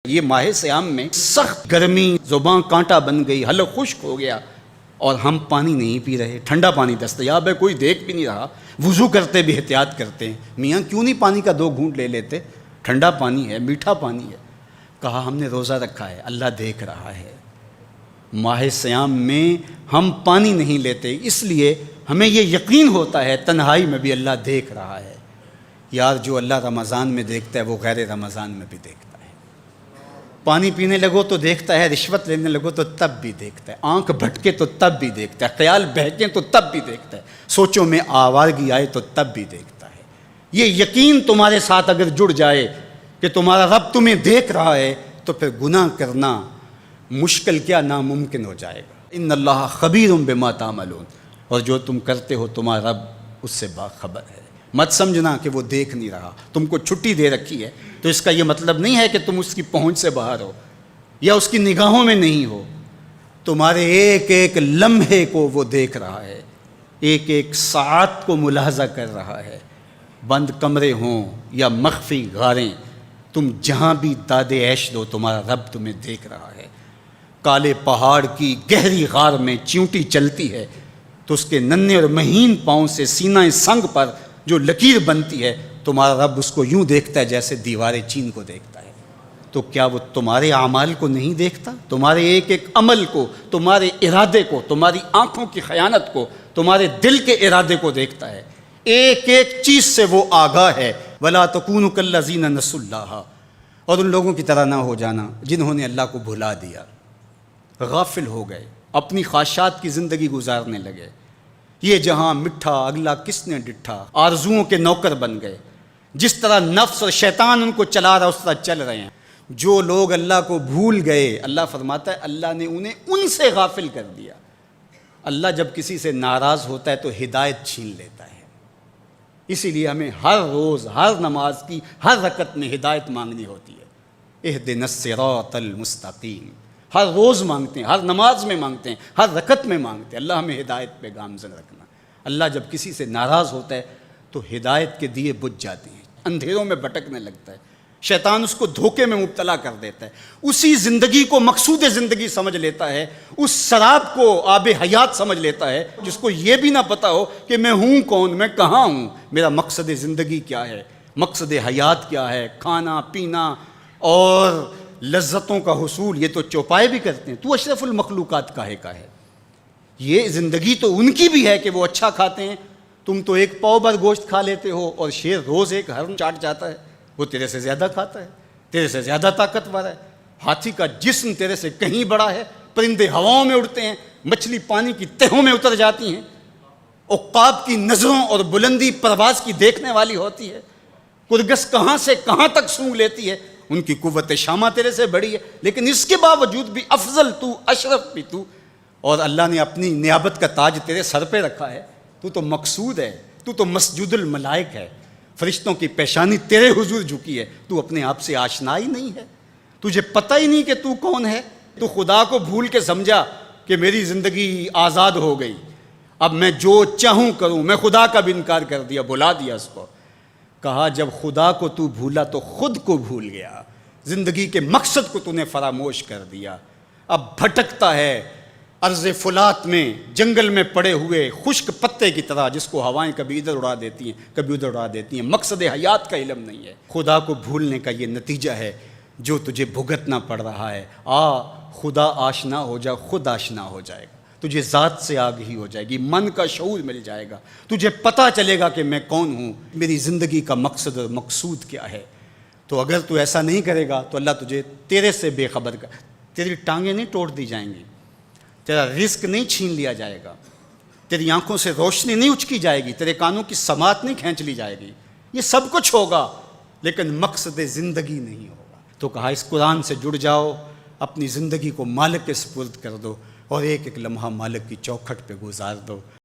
یہ ماہ سیام میں سخت گرمی، زبان کانٹا بن گئی، حلق خشک ہو گیا اور ہم پانی نہیں پی رہے، ٹھنڈا پانی دستیاب ہے، کوئی دیکھ بھی نہیں رہا، وضو کرتے بھی احتیاط کرتے ہیں، میاں کیوں نہیں پانی کا 2 گھونٹ لے لیتے، ٹھنڈا پانی ہے، میٹھا پانی ہے۔ کہا ہم نے روزہ رکھا ہے، اللہ دیکھ رہا ہے۔ ماہ سیام میں ہم پانی نہیں لیتے، اس لیے ہمیں یہ یقین ہوتا ہے تنہائی میں بھی اللہ دیکھ رہا ہے۔ یار جو اللہ رمضان میں دیکھتا ہے وہ غیر رمضان میں بھی دیکھتا ہے۔ پانی پینے لگو تو دیکھتا ہے، رشوت لینے لگو تو تب بھی دیکھتا ہے، آنکھ بھٹکے تو تب بھی دیکھتا ہے، خیال بہکے تو تب بھی دیکھتا ہے، سوچوں میں آوارگی آئے تو تب بھی دیکھتا ہے۔ یہ یقین تمہارے ساتھ اگر جڑ جائے کہ تمہارا رب تمہیں دیکھ رہا ہے تو پھر گناہ کرنا مشکل کیا ناممکن ہو جائے گا۔ ان اللہ خبیر بما تعملون، اور جو تم کرتے ہو تمہارا رب اس سے باخبر ہے۔ مت سمجھنا کہ وہ دیکھ نہیں رہا، تم کو چھٹی دے رکھی ہے تو اس کا یہ مطلب نہیں ہے کہ تم اس کی پہنچ سے باہر ہو یا اس کی نگاہوں میں نہیں ہو۔ تمہارے ایک ایک لمحے کو وہ دیکھ رہا ہے، ایک ایک ساعت کو ملاحظہ کر رہا ہے۔ بند کمرے ہوں یا مخفی غاریں، تم جہاں بھی داد عیش دو تمہارا رب تمہیں دیکھ رہا ہے۔ کالے پہاڑ کی گہری غار میں چیونٹی چلتی ہے تو اس کے ننھے اور مہین پاؤں سے سینہ سنگ پر جو لکیر بنتی ہے تمہارا رب اس کو یوں دیکھتا ہے جیسے دیوار چین کو دیکھتا ہے۔ تو کیا وہ تمہارے اعمال کو نہیں دیکھتا؟ تمہارے ایک ایک عمل کو، تمہارے ارادے کو، تمہاری آنکھوں کی خیانت کو، تمہارے دل کے ارادے کو دیکھتا ہے، ایک ایک چیز سے وہ آگاہ ہے۔ وَلَا تَكُونُوا كَالَّذِينَ نَسُوا اللَّهَ، اور ان لوگوں کی طرح نہ ہو جانا جنہوں نے اللہ کو بھلا دیا، غافل ہو گئے، اپنی خواہشات کی زندگی گزارنے لگے۔ یہ جہاں مٹھا اگلا کس نے ڈٹھا، آرزوؤں کے نوکر بن گئے، جس طرح نفس اور شیطان ان کو چلا رہا اس طرح چل رہے ہیں۔ جو لوگ اللہ کو بھول گئے، اللہ فرماتا ہے اللہ نے انہیں ان سے غافل کر دیا۔ اللہ جب کسی سے ناراض ہوتا ہے تو ہدایت چھین لیتا ہے، اسی لیے ہمیں ہر روز ہر نماز کی ہر رکعت میں ہدایت مانگنی ہوتی ہے۔ اہدنا الصراط المستقیم، ہر روز مانگتے ہیں، ہر نماز میں مانگتے ہیں، ہر رکعت میں مانگتے ہیں، اللہ ہمیں ہدایت پہ گامزن رکھنا۔ اللہ جب کسی سے ناراض ہوتا ہے تو ہدایت کے دیے بجھ جاتے ہیں، اندھیروں میں بھٹکنے لگتا ہے، شیطان اس کو دھوکے میں مبتلا کر دیتا ہے، اسی زندگی کو مقصود زندگی سمجھ لیتا ہے، اس شراب کو آب حیات سمجھ لیتا ہے، جس کو یہ بھی نہ پتا ہو کہ میں ہوں کون، میں کہاں ہوں، میرا مقصد زندگی کیا ہے، مقصد حیات کیا ہے، کھانا پینا اور لذتوں کا حصول۔ یہ تو چوپائے بھی کرتے ہیں، تو اشرف المخلوقات کاہے کا ہے؟ یہ زندگی تو ان کی بھی ہے کہ وہ اچھا کھاتے ہیں، تم تو 1 پاؤ بھر گوشت کھا لیتے ہو اور شیر روز 1 ہرن چاٹ جاتا ہے، وہ تیرے سے زیادہ کھاتا ہے، تیرے سے زیادہ طاقتور ہے، ہاتھی کا جسم تیرے سے کہیں بڑا ہے، پرندے ہواؤں میں اڑتے ہیں، مچھلی پانی کی تہوں میں اتر جاتی ہیں، عقاب کی نظروں اور بلندی پرواز کی دیکھنے والی ہوتی ہے، کرگس کہاں سے کہاں تک سونگھ لیتی ہے، ان کی قوت شامہ تیرے سے بڑی ہے، لیکن اس کے باوجود بھی افضل تو، اشرف بھی تو، اور اللہ نے اپنی نیابت کا تاج تیرے سر پہ رکھا ہے، تو مقصود ہے، تو مسجود الملائک ہے، فرشتوں کی پیشانی تیرے حضور جھکی ہے، تو اپنے آپ سے آشنا ہی نہیں ہے، تجھے پتہ ہی نہیں کہ تو کون ہے، تو خدا کو بھول کے سمجھا کہ میری زندگی آزاد ہو گئی، اب میں جو چاہوں کروں، میں خدا کا بھی انکار کر دیا، بھلا دیا اس کو۔ کہا جب خدا کو تو بھولا تو خود کو بھول گیا، زندگی کے مقصد کو تو نے فراموش کر دیا، اب بھٹکتا ہے ارض فلات میں، جنگل میں پڑے ہوئے خشک پتے کی طرح، جس کو ہوائیں کبھی ادھر اڑا دیتی ہیں کبھی ادھر اڑا دیتی ہیں، مقصد حیات کا علم نہیں ہے۔ خدا کو بھولنے کا یہ نتیجہ ہے جو تجھے بھگتنا پڑ رہا ہے۔ خدا آشنا ہو جا، خود آشنا ہو جائے گا، تجھے ذات سے آگہی ہو جائے گی، من کا شعور مل جائے گا، تجھے پتہ چلے گا کہ میں کون ہوں، میری زندگی کا مقصد اور مقصود کیا ہے۔ تو اگر تو ایسا نہیں کرے گا تو اللہ تجھے تیرے سے بے خبر کر، تیری ٹانگیں نہیں توڑ دی جائیں گی، تیرا رزق نہیں چھین لیا جائے گا، تیری آنکھوں سے روشنی نہیں اچکی جائے گی، تیرے کانوں کی سماعت نہیں کھینچ لی جائے گی، یہ سب کچھ ہوگا لیکن مقصد زندگی نہیں ہوگا۔ تو کہا اس قرآن سے جڑ جاؤ، اپنی زندگی کو مالک کے سپرد کر دو اور ایک ایک لمحہ مالک کی چوکھٹ پہ گزار دو۔